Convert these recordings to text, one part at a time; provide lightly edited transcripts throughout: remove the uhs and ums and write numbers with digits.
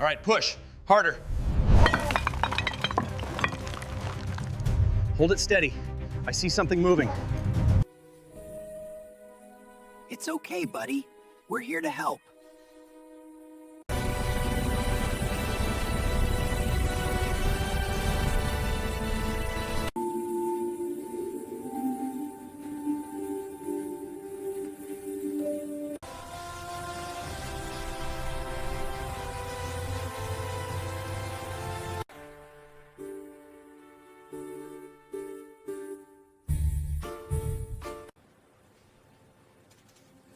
right, push. Harder. Hold it steady. I see something moving. It's okay, buddy. We're here to help.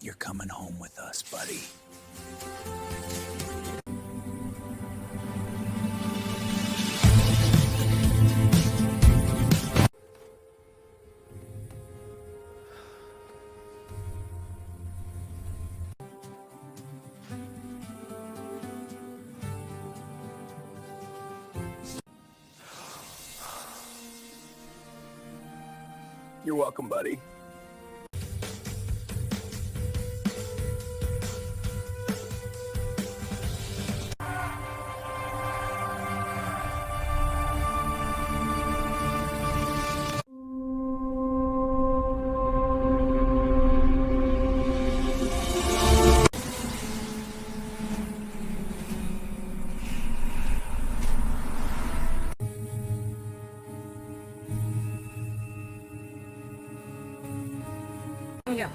You're coming home with us, buddy. You're welcome, buddy. Yeah.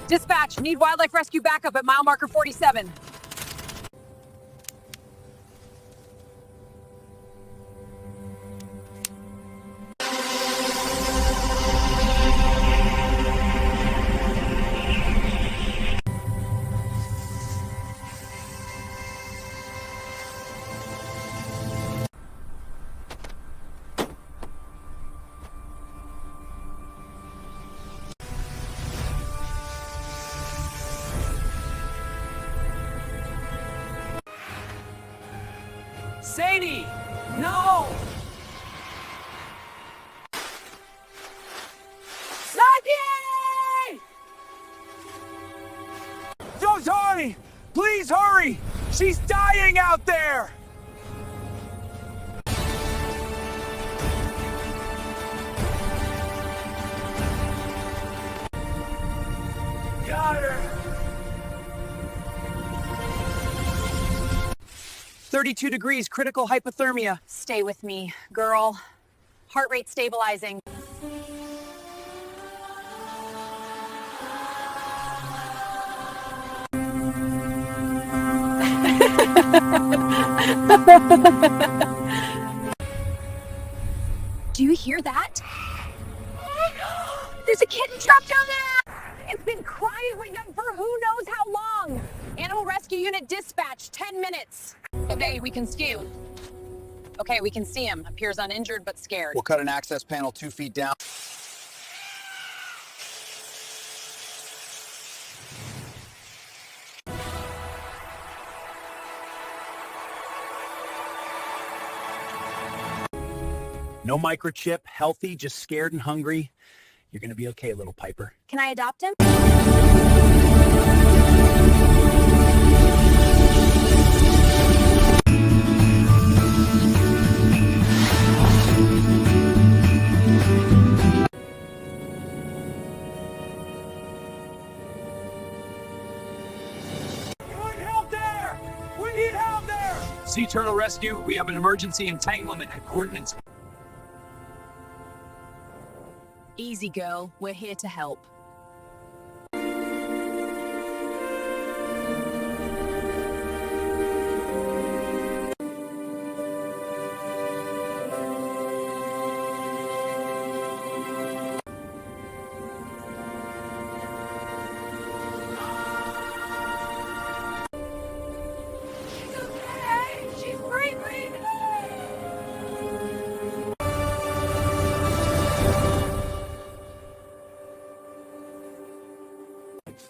Dispatch, need wildlife rescue backup at mile marker 47. Sadie! No! Sadie! Dorian! Please hurry! She's dying out there! Got her! 32 degrees, critical hypothermia. Stay with me, girl. Heart rate stabilizing. Do you hear that? There's a kitten trapped down there! It's been crying with them for who knows how long! Animal rescue unit dispatch, 10 minutes. Okay, we can see him. Okay, we can see him. Appears uninjured but scared. We'll cut an access panel 2 feet down. No microchip, healthy, just scared and hungry. You're gonna be okay, little Piper. Can I adopt him? Sea turtle rescue, we have an emergency entanglement at coordinates. Easy, girl. We're here to help.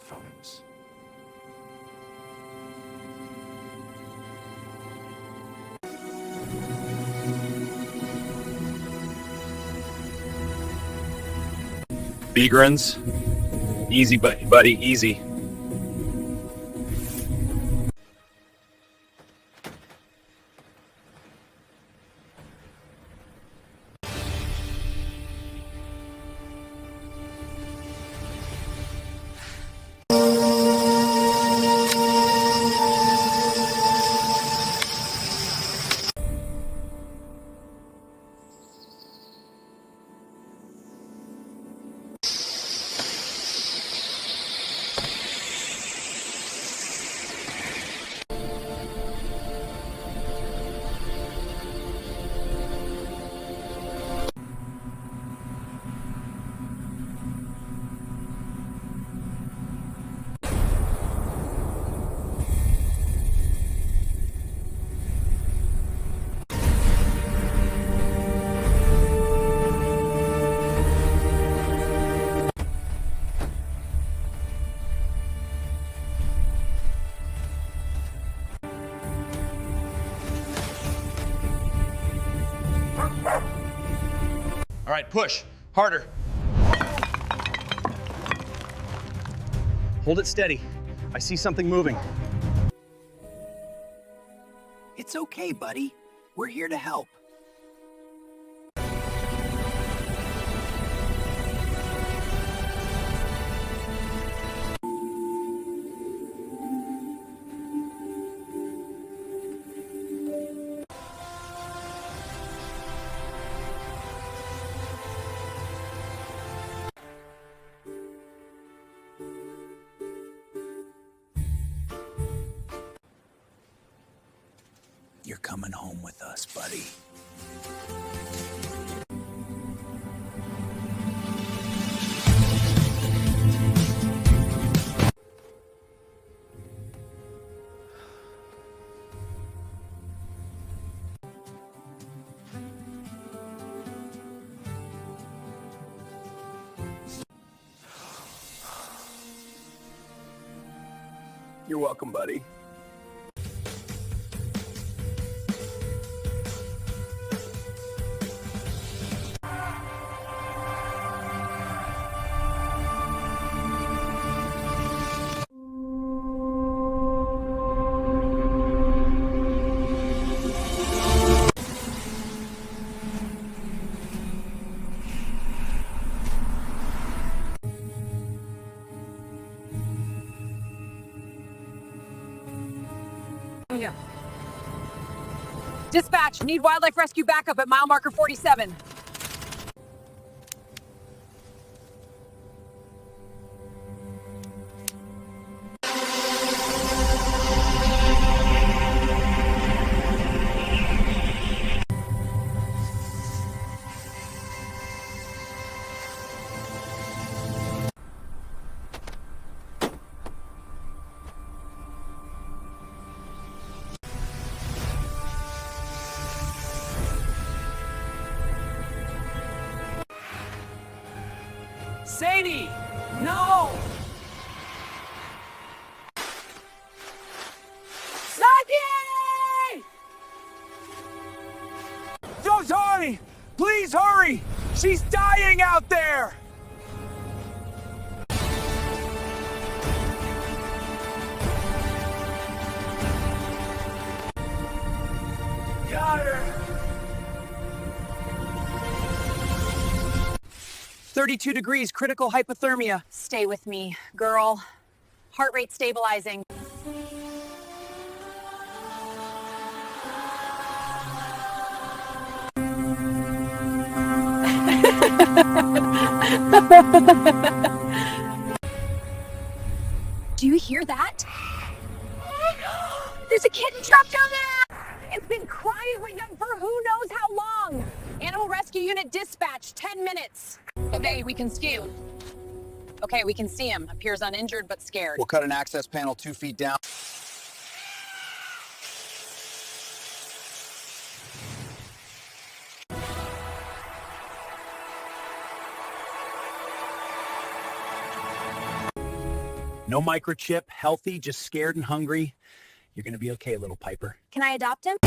Phones. Beagrins. Easy, buddy, easy. All right, push. Harder. Hold it steady. I see something moving. It's okay, buddy. We're here to help. You're coming home with us, buddy. You're welcome, buddy. Yeah. Dispatch, need wildlife rescue backup at mile marker 47. Sadie! No! Sadie! Yo, Tony! Please hurry! She's dying out there! Got her! 32 degrees, critical hypothermia. Stay with me, girl. Heart rate stabilizing. Do you hear that? There's a kitten trapped down there! It's been crying with them for who knows how long. Animal rescue unit dispatch, 10 minutes. Okay, we can skew. Okay, we can see him. Appears uninjured but scared. We'll cut an access panel 2 feet down. No microchip, healthy, just scared and hungry. You're gonna be okay, little Piper. Can I adopt him?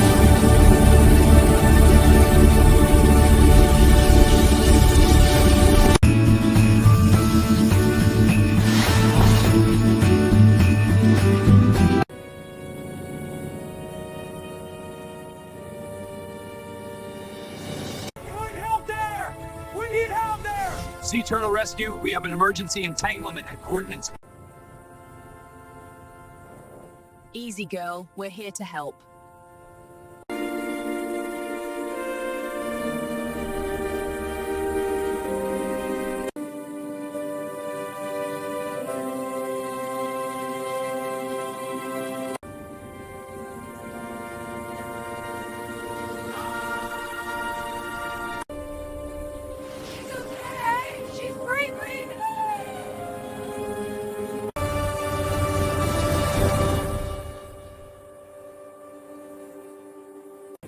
Sea turtle rescue, we have an emergency entanglement at coordinates. Easy, girl. We're here to help.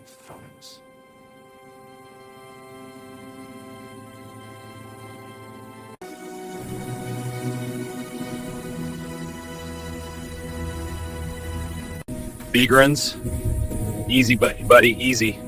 Phones. Beagrins. Easy, buddy, easy.